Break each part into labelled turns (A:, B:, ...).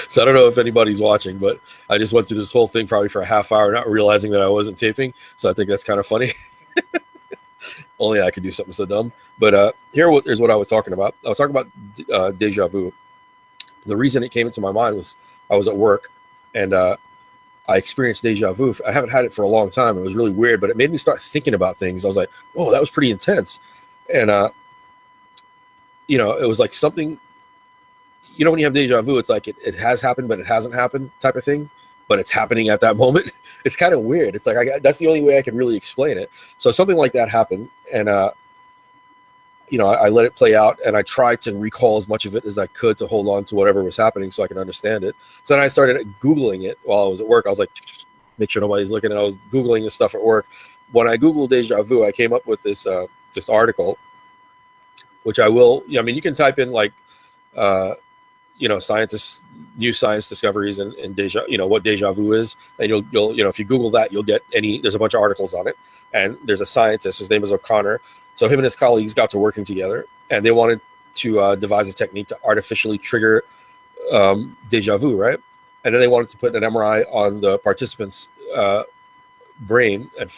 A: So I don't know if anybody's watching, but I just went through this whole thing probably for a half hour, not realizing that I wasn't taping. So I think that's kind of funny. Only I could do something so dumb. But here's what I was talking about. I was talking about deja vu. The reason it came into my mind was I was at work, and I experienced deja vu. I haven't had it for a long time. It was really weird, but it made me start thinking about things. I was like, "Whoa, that was pretty intense," and it was like something. When you have deja vu, it's like it has happened, but it hasn't happened type of thing, but it's happening at that moment. It's kind of weird. It's like, that's the only way I can really explain it. So something like that happened. And, I let it play out, and I tried to recall as much of it as I could to hold on to whatever was happening so I could understand it. So then I started Googling it while I was at work. I was like, make sure nobody's looking. And I was Googling this stuff at work. When I Googled deja vu, I came up with this article, which I will, you can type in like, scientists, new science discoveries and deja, what deja vu is. And you'll, if you Google that, you'll get there's a bunch of articles on it. And there's a scientist, his name is O'Connor. So him and his colleagues got to working together, and they wanted to devise a technique to artificially trigger deja vu, right? And then they wanted to put an MRI on the participant's brain and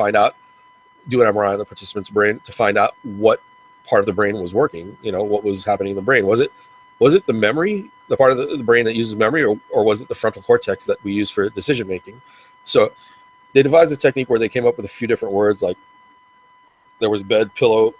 A: do an MRI on the participant's brain to find out what part of the brain was working, what was happening in the brain. Was it the memory, the part of the brain that uses memory, or was it the frontal cortex that we use for decision making? So they devised a technique where they came up with a few different words, like there was bed, pillow,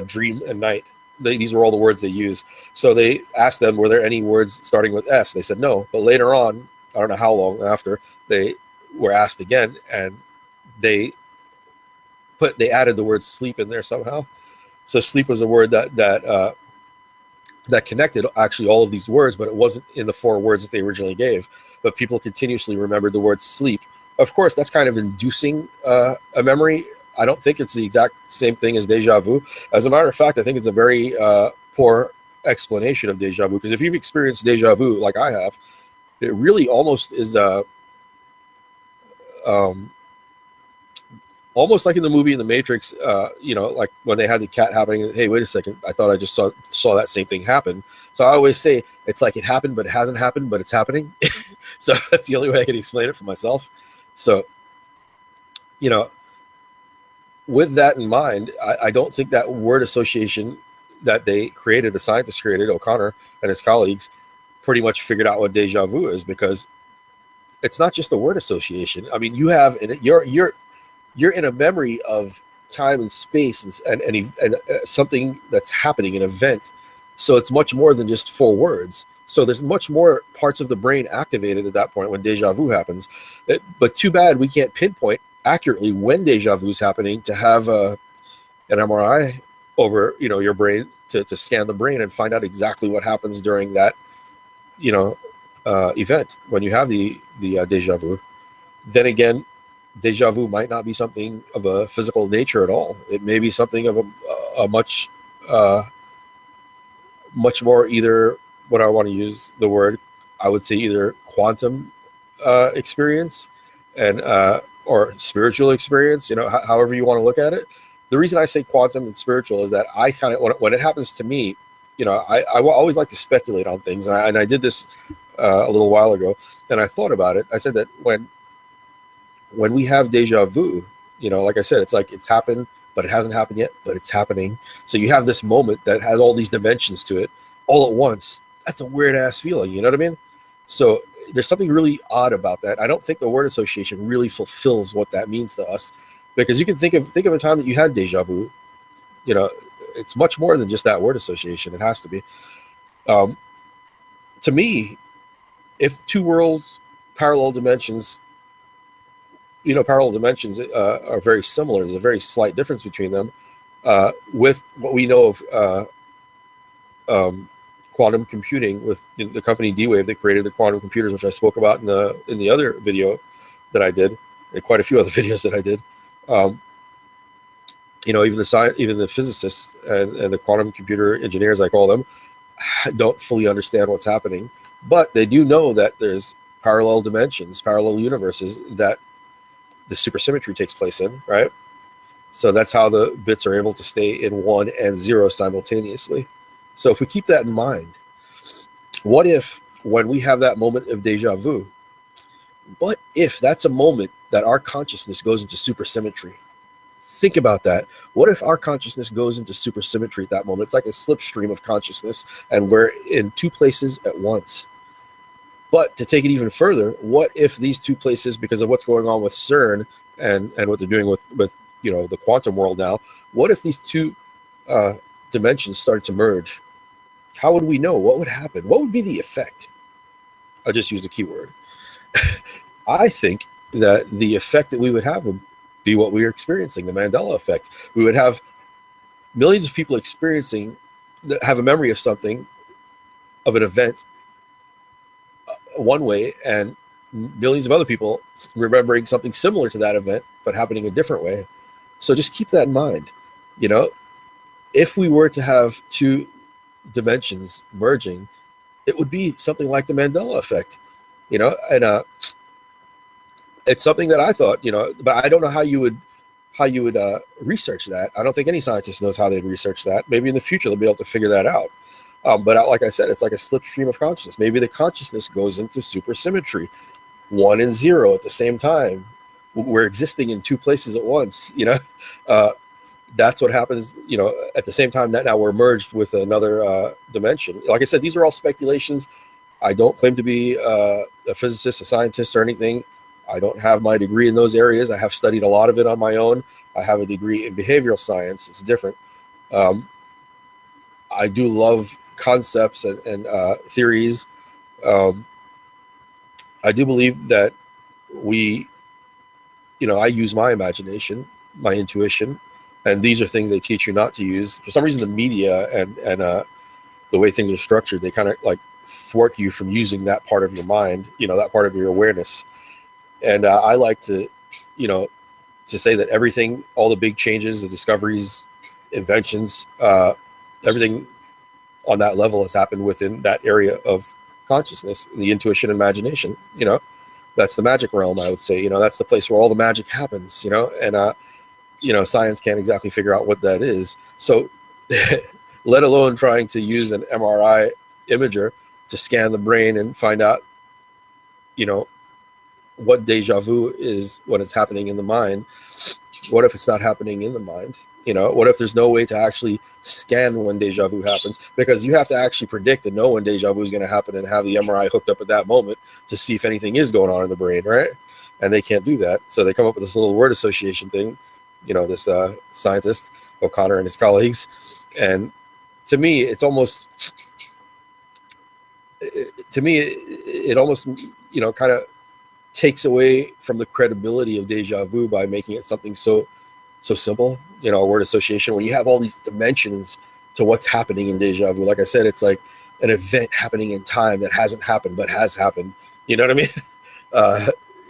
A: dream, and night. These were all the words they used. So they asked them, were there any words starting with S? They said no. But later on, I don't know how long after, they were asked again, and they added the word sleep in there somehow. So sleep was a word that connected actually all of these words, but it wasn't in the 4 words that they originally gave. But people continuously remembered the word sleep. Of course, that's kind of inducing a memory. I don't think it's the exact same thing as deja vu. As a matter of fact, I think it's a very poor explanation of deja vu, because if you've experienced deja vu like I have, it really almost is almost like in the movie in the Matrix, like when they had the cat happening. Hey, wait a second, I thought I just saw that same thing happen. So I always say it's like it happened, but it hasn't happened, but it's happening. So that's the only way I can explain it for myself. So, with that in mind, I don't think that word association that they created, the scientists created, O'Connor and his colleagues, pretty much figured out what deja vu is, because it's not just a word association. I mean, you're in a memory of time and space and something that's happening, an event. So it's much more than just 4 words. So there's much more parts of the brain activated at that point when deja vu happens. But too bad we can't pinpoint accurately when deja vu is happening to have an MRI over your brain to scan the brain and find out exactly what happens during that event when you have the deja vu. Then again, deja vu might not be something of a physical nature at all. It may be something of a much more, either, what I want to use the word, I would say either quantum experience and or spiritual experience, however you want to look at it. The reason I say quantum and spiritual is that I kind of, when it happens to me, I always like to speculate on things, and I did this a little while ago, and I thought about it. I said that when we have deja vu, like I said, it's like it's happened, but it hasn't happened yet, but it's happening. So you have this moment that has all these dimensions to it all at once. That's a weird ass feeling, you know what I mean? So there's something really odd about that. I don't think the word association really fulfills what that means to us, because you can think of a time that you had deja vu. It's much more than just that word association. It has to be. To me, if 2 worlds, parallel dimensions, are very similar. There's a very slight difference between them. With what we know of quantum computing, with the company D-Wave that created the quantum computers, which I spoke about in the other video that I did, and quite a few other videos that I did. Even the physicists and the quantum computer engineers, I call them, don't fully understand what's happening, but they do know that there's parallel dimensions, parallel universes that the supersymmetry takes place in, right? So that's how the bits are able to stay in 1 and 0 simultaneously. So if we keep that in mind, What if when we have that moment of deja vu, what if that's a moment that our consciousness goes into supersymmetry? Think about that. What if our consciousness goes into supersymmetry at that moment? It's like a slipstream of consciousness, and we're in two places at once. But to take it even further, what if these two places, because of what's going on with CERN and what they're doing with the quantum world now, what if these two dimensions started to merge? How would we know? What would happen? What would be the effect? I just used a keyword. I think that the effect that we would have would be what we are experiencing, the Mandela effect. We would have millions of people experiencing, have a memory of something, of an event, one way, and millions of other people remembering something similar to that event, but happening a different way. So just keep that in mind. If we were to have two dimensions merging, it would be something like the Mandela effect, and it's something that I thought, but I don't know how you would research that. I don't think any scientist knows how they'd research that. Maybe in the future they'll be able to figure that out. But like I said, it's like a slipstream of consciousness. Maybe the consciousness goes into supersymmetry, 1 and 0 at the same time. We're existing in two places at once. That's what happens. At the same time that now we're merged with another dimension. Like I said, these are all speculations. I don't claim to be a physicist, a scientist, or anything. I don't have my degree in those areas. I have studied a lot of it on my own. I have a degree in behavioral science. It's different. I do love concepts and theories. I do believe that I use my imagination, my intuition, and these are things they teach you not to use. For some reason, the media and the way things are structured, they kind of like thwart you from using that part of your mind, that part of your awareness. And I like to say that everything, all the big changes, the discoveries, inventions, everything on that level has happened within that area of consciousness, the intuition and imagination. That's the magic realm, I would say. That's the place where all the magic happens, and science can't exactly figure out what that is. So let alone trying to use an MRI imager to scan the brain and find out, what deja vu is when it's happening in the mind. What if it's not happening in the mind? What if there's no way to actually scan when deja vu happens? Because you have to actually predict and know when deja vu is going to happen and have the MRI hooked up at that moment to see if anything is going on in the brain, right? And they can't do that. So they come up with this little word association thing, this scientist, O'Connor, and his colleagues. And to me, it almost kind of takes away from the credibility of deja vu by making it something so simple, a word association, when you have all these dimensions to what's happening in deja vu. Like I said, it's like an event happening in time that hasn't happened but has happened. You know what I mean?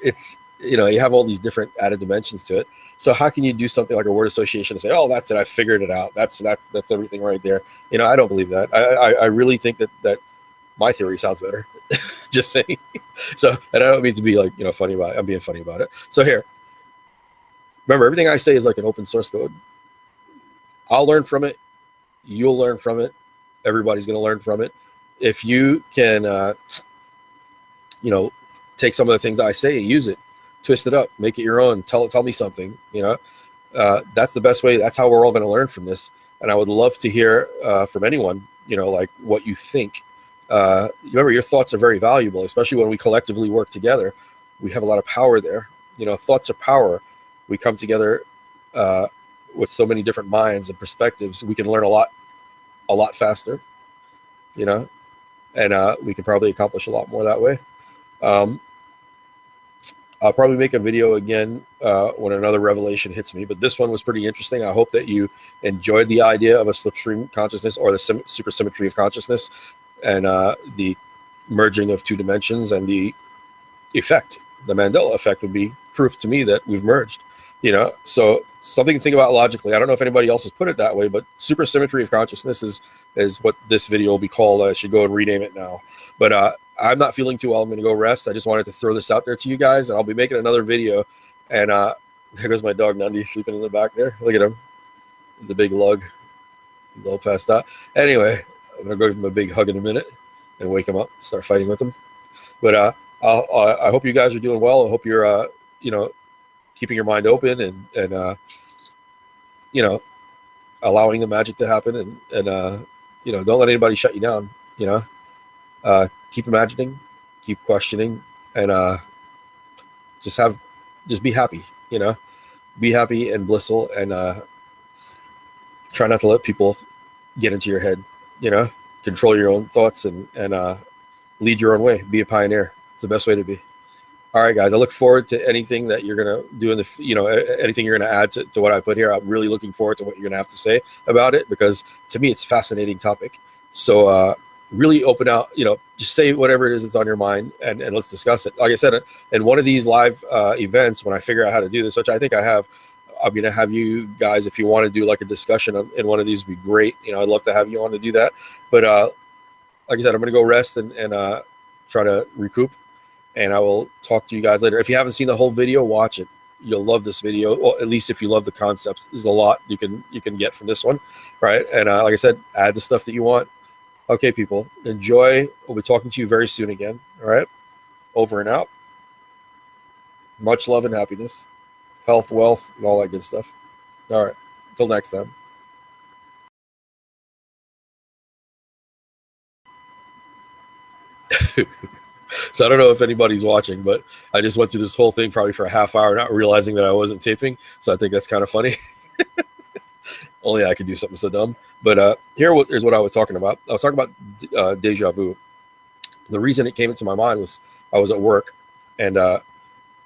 A: It's you have all these different added dimensions to it. So how can you do something like a word association and say, oh, that's it, I figured it out, that's everything right there? I don't believe that. I really think that my theory sounds better. Just saying. So, and I don't mean to be like, funny about it. I'm being funny about it. So here, remember, everything I say is like an open source code. I'll learn from it. You'll learn from it. Everybody's going to learn from it. If you can, take some of the things I say, use it, twist it up, make it your own. Tell me something. That's the best way. That's how we're all going to learn from this. And I would love to hear from anyone, like what you think. Remember, your thoughts are very valuable, especially when we collectively work together. We have a lot of power there. Thoughts are power. We come together with so many different minds and perspectives. We can learn a lot faster, and we can probably accomplish a lot more that way. I'll probably make a video again when another revelation hits me, but this one was pretty interesting. I hope that you enjoyed the idea of a slipstream consciousness, or the supersymmetry of consciousness, and the merging of two dimensions, and the effect. The Mandela effect would be proof to me that we've merged. So something to think about logically. I don't know if anybody else has put it that way, but supersymmetry of consciousness is what this video will be called. I should go and rename it now. But I'm not feeling too well. I'm going to go rest. I just wanted to throw this out there to you guys, and I'll be making another video. And there goes my dog Nundy sleeping in the back there. Look at him, the big lug. He's all passed out. Anyway, I'm going to go give him a big hug in a minute. and wake them up, start fighting with them. But I hope you guys are doing well. I hope you're you know, keeping your mind open and you know, allowing the magic to happen, and you know, don't let anybody shut you down. You know, keep imagining, keep questioning, and just be happy. You know, be happy and blissful, and try not to let people get into your head. You know, control your own thoughts and lead your own way. Be a pioneer. It's the best way to be. All right, guys. I look forward to anything that you're gonna do in the, you know, anything you're gonna add to what I put here. I'm really looking forward to what you're gonna have to say about it, because to me it's a fascinating topic. So really open out. You know, just say whatever it is that's on your mind, and let's discuss it. Like I said, in one of these live events, when I figure out how to do this, which I think I have, I'm gonna have you guys, if you want to do like a discussion in one of these, would be great. You know, I'd love to have you on to do that. But like I said, I'm gonna go rest and try to recoup. And I will talk to you guys later. If you haven't seen the whole video, watch it. You'll love this video, or at least if you love the concepts. There's a lot you can get from this one, right? And like I said, add the stuff that you want. Okay, people, enjoy. We'll be talking to you very soon again. All right, over and out. Much love and happiness, health, wealth, and all that good stuff. All right, until next time. So I don't know if anybody's watching, but I just went through this whole thing probably for a half hour, not realizing that I wasn't taping. So I think that's kind of funny. Only I could do something so dumb. But here's what I was talking about. I was talking about deja vu. The reason it came into my mind was I was at work, and I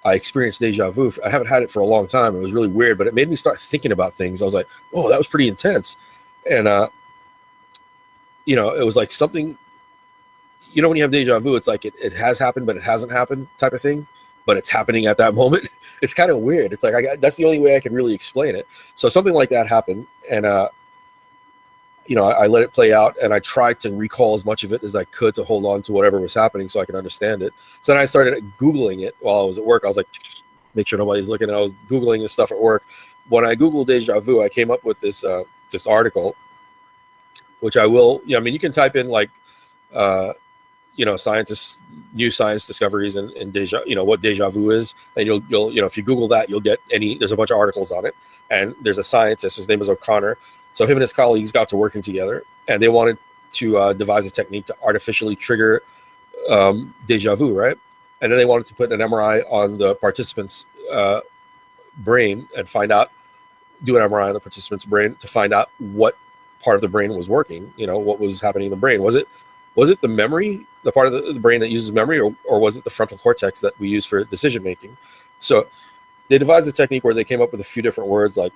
A: experienced deja vu. I haven't had it for a long time. It was really weird, but it made me start thinking about things. I was like, oh, that was pretty intense. And, you know, it was like something, you know, when you have deja vu, it's like it has happened, but it hasn't happened type of thing, but it's happening at that moment. It's kind of weird. It's like, that's the only way I can really explain it. So something like that happened. And, you know, I let it play out, and I tried to recall as much of it as I could to hold on to whatever was happening so I could understand it. So then I started Googling it while I was at work. I was like, make sure nobody's looking. And I was Googling this stuff at work. When I Googled deja vu, I came up with this, this article, which I will, you know, I mean, you can type in like, you know, new science discoveries and deja, you know, what deja vu is. And you'll, you know, if you Google that, you'll get there's a bunch of articles on it. And there's a scientist, his name is O'Connor. So him and his colleagues got to working together, and they wanted to devise a technique to artificially trigger deja vu, right? And then they wanted to put an MRI on the participant's brain and do an MRI on the participant's brain to find out what part of the brain was working, you know, what was happening in the brain. Was it the memory, the part of the brain that uses memory, or was it the frontal cortex that we use for decision making? So they devised a technique where they came up with a few different words like